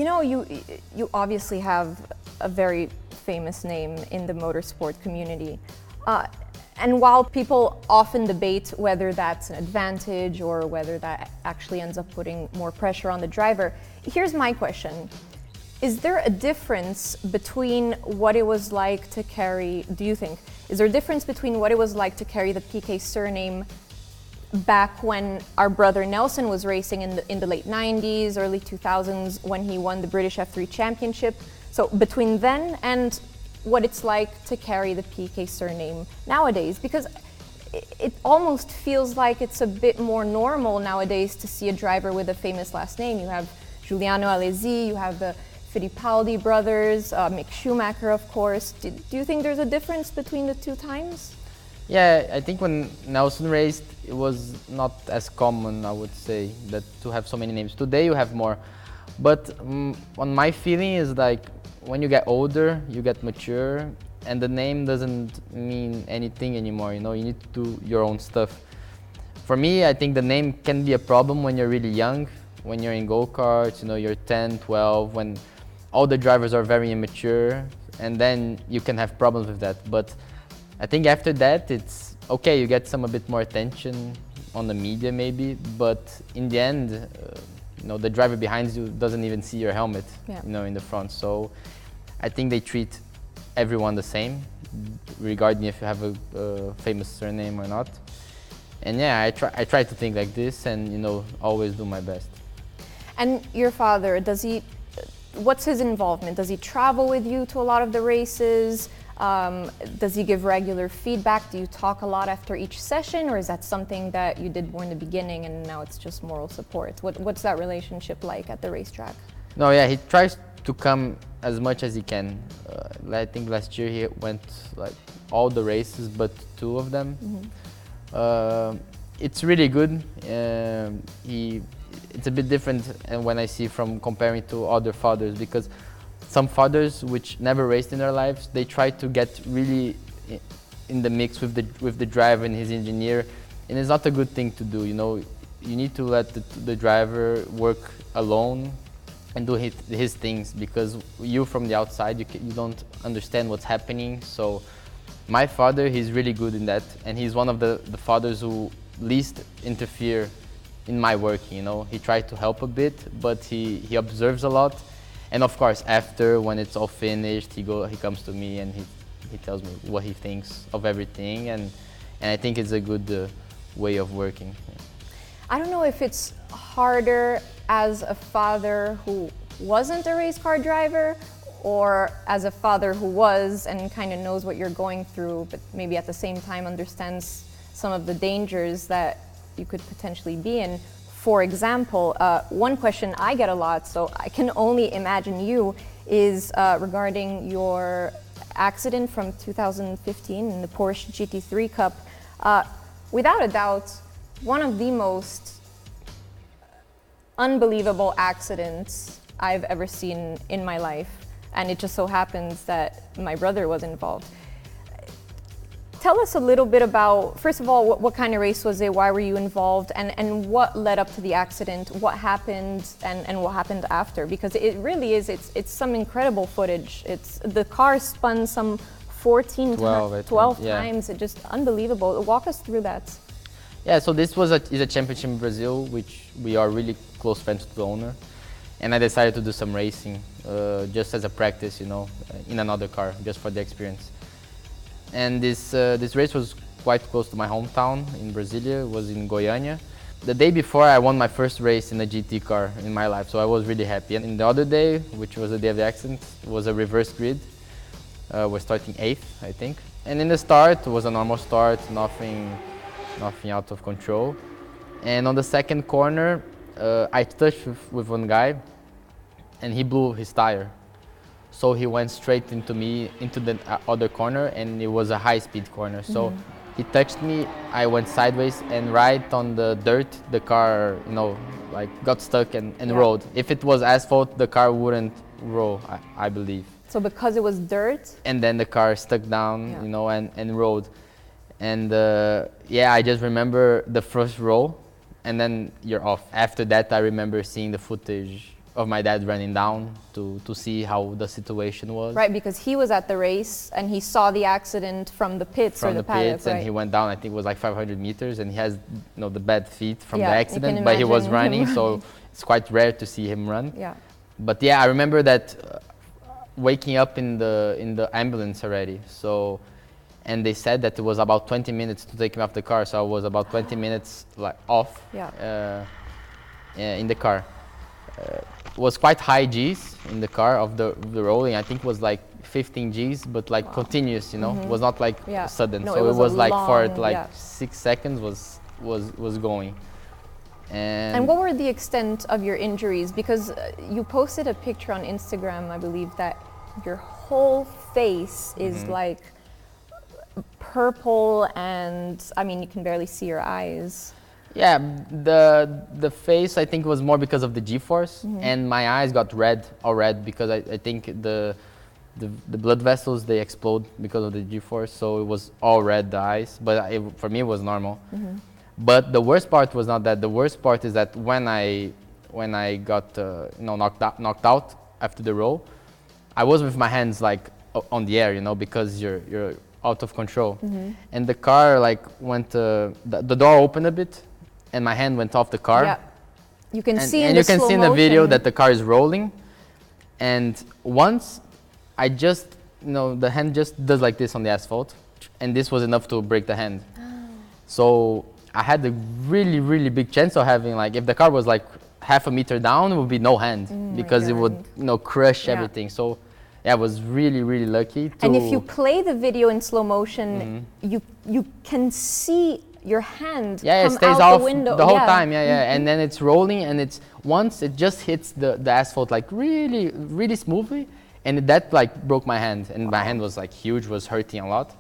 You know, you obviously have a very famous name in the motorsport community. And while people often debate whether that's an advantage or whether that actually ends up putting more pressure on the driver, here's my question. Is there a difference between what it was like to carry, do you think, is there a difference between what it was like to carry the Piquet surname back when our brother Nelson was racing in the late 90s, early 2000s, when he won the British F3 Championship? So between then and what it's like to carry the Piquet surname nowadays, because it almost feels like it's a bit more normal nowadays to see a driver with a famous last name. You have Giuliano Alesi, you have the Fittipaldi brothers, Mick Schumacher, of course. Do you think there's a difference between the two times? Yeah, I think when Nelson raced, it was not as common, I would say, that to have so many names. Today you have more, but on my feeling is like when you get older, you get mature, and the name doesn't mean anything anymore. You know, you need to do your own stuff. For me, I think the name can be a problem when you're really young, when you're in go-karts, you know, you're 10, 12, when all the drivers are very immature, and then you can have problems with that. But I think after that, it's okay, you get a bit more attention on the media maybe, but in the end, you know, the driver behind you doesn't even see your helmet, Yeah. you know, in the front. So I think they treat everyone the same, regarding if you have a famous surname or not. And yeah, I try to think like this and, you know, always do my best. And your father, what's his involvement? Does he travel with you to a lot of the races? Does he give regular feedback? Do you talk a lot after each session, or is that something that you did more in the beginning and now it's just moral support? What's that relationship like at the racetrack? No, yeah, he tries to come as much as he can. I think last year he went like all the races but 2 of them. Mm-hmm. It's really good. It's a bit different when I see from comparing to other fathers, because some fathers which never raced in their lives, they try to get really in the mix with the driver and his engineer, and it's not a good thing to do. You know, you need to let the driver work alone and do his things, because you from the outside, you don't understand what's happening. So my father, he's really good in that, and he's one of the fathers who least interfere in my work. You know, he tried to help a bit, but he observes a lot. And of course, after, when it's all finished, he comes to me and he tells me what he thinks of everything, and I think it's a good way of working. I don't know if it's harder as a father who wasn't a race car driver, or as a father who was and kind of knows what you're going through, but maybe at the same time understands some of the dangers that you could potentially be in. For example, one question I get a lot, so I can only imagine you, is regarding your accident from 2015 in the Porsche GT3 Cup. Without a doubt, one of the most unbelievable accidents I've ever seen in my life, and it just so happens that my brother was involved. Tell us a little bit about, first of all, what kind of race was it, why were you involved, and what led up to the accident, what happened, and what happened after, because it really is, it's some incredible footage. The car spun some 12 times, it's just unbelievable. Walk us through that. Yeah, so this is a championship in Brazil, which we are really close friends to the owner, and I decided to do some racing, just as a practice, you know, in another car, just for the experience. And this race was quite close to my hometown in Brasilia. It was in Goiânia. The day before, I won my first race in a GT car in my life, so I was really happy. And the other day, which was the day of the accident, was a reverse grid. We're starting 8th, I think. And in the start, it was a normal start, nothing out of control. And on the second corner, I touched with one guy, and he blew his tire. So he went straight into me, into the other corner, and it was a high-speed corner. So he touched me, I went sideways, and right on the dirt, the car, you know, like got stuck and rolled. If it was asphalt, the car wouldn't roll, I believe. So because it was dirt? And then the car stuck down, you know, and rolled. And yeah, I just remember the first roll, and then you're off. After that, I remember seeing the footage of my dad running down to see how the situation was. Right, because he was at the race and he saw the accident from the pits From or the paddock, pits, and right? he went down. I think it was like 500 meters, and he has, you know, the bad feet from the Yeah, you accident, can but he was imagine running, him so it's quite rare to see him run. Yeah. But yeah, I remember that waking up in the ambulance already. So, and they said that it was about 20 minutes to take him off the car. So I was about 20 minutes like off in the car. Was quite high G's in the car of the rolling. I think it was like 15 G's, but like continuous, you know, was not like sudden. No, so it was like long, for like 6 seconds was going. And what were the extent of your injuries? Because you posted a picture on Instagram, I believe, that your whole face is like purple, and I mean, you can barely see your eyes. Yeah, the face I think was more because of the G-force, and my eyes got all red because I think the blood vessels, they explode because of the G-force, so it was all red, the eyes, but for me it was normal. But the worst part was not that. The worst part is that when I got you know, knocked out after the roll, I was with my hands like on the air, you know, because you're out of control, and the car like went the door opened a bit, and my hand went off the car. Yeah, you can see and in you the can slow see in the motion. video that the car is rolling, and once I just, you know, the hand just does like this on the asphalt, and this was enough to break the hand. So I had a really big chance of having, like, if the car was like half a meter down, it would be no hand, because it would, you know, crush everything. So yeah, I was really lucky to. And if you play the video in slow motion, you can see your hand it come stays out off the window the whole time. And then it's rolling, and it's once it just hits the asphalt like really smoothly, and that like broke my hand, and my hand was like huge, was hurting a lot.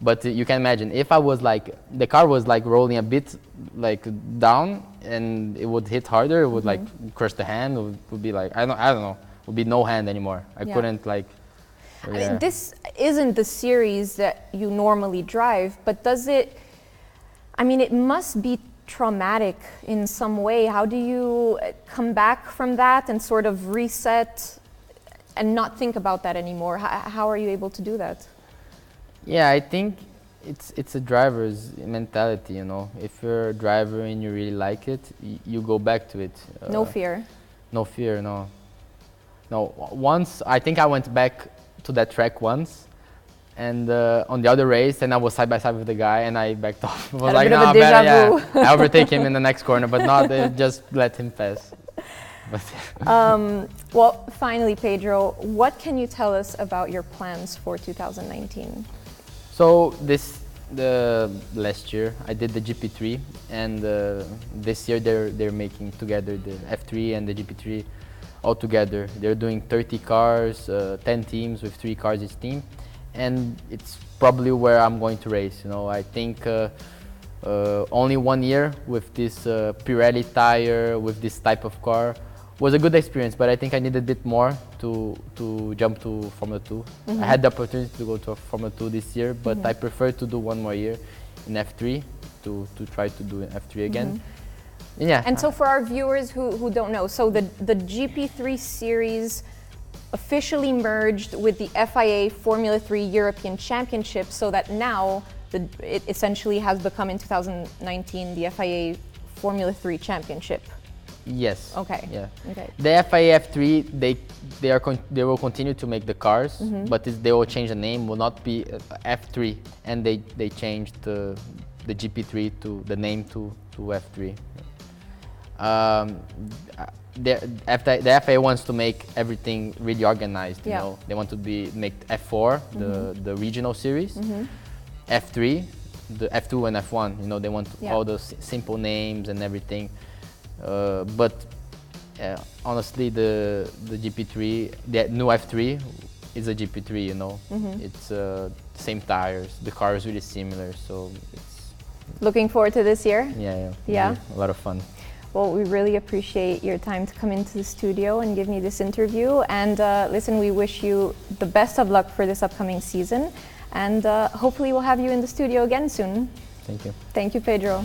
But you can imagine if I was like, the car was like rolling a bit like down, and it would hit harder, it would like crush the hand. It would be like, I don't know, it would be no hand anymore. I couldn't like. I mean, this isn't the series that you normally drive, but does it? I mean, it must be traumatic in some way. How do you come back from that and sort of reset and not think about that anymore? How are you able to do that? Yeah, I think it's a driver's mentality, you know. If you're a driver and you really like it, you go back to it. No fear. No fear, no. No, once, I think I went back to that track once, and on the other race, and I was side by side with the guy, and I backed off. I was like, no, better, I overtake him in the next corner, but not, just let him pass. Well, finally, Pedro, what can you tell us about your plans for 2019? So the last year I did the GP3, and this year they're making together the F3 and the GP3 all together. They're doing 30 cars, 10 teams with 3 cars each team, and it's probably where I'm going to race. You know, I think only 1 year with this Pirelli tire, with this type of car, was a good experience, but I think I need a bit more to jump to Formula 2. I had the opportunity to go to Formula 2 this year, but I prefer to do 1 more year in F3 to try to do F3 again. Yeah. And so for our viewers who don't know, so the GP3 series officially merged with the FIA Formula 3 European Championship, so that now it essentially has become in 2019 the FIA Formula 3 Championship. Yes. Okay. Yeah. Okay. The FIA F3, they will continue to make the cars, but they will change the name. Will not be F3, and they changed the GP3 to the name to F3. The FIA wants to make everything really organized. You know, they want to make F4 the regional series, F3 the F2 and F1. You know, they want all those simple names and everything. But honestly, the GP3, the new F3 is a GP3, you know. It's same tires, the car is really similar, so it's... Looking forward to this year? Yeah. A lot of fun. Well, we really appreciate your time to come into the studio and give me this interview. And listen, we wish you the best of luck for this upcoming season. And hopefully we'll have you in the studio again soon. Thank you. Thank you, Pedro.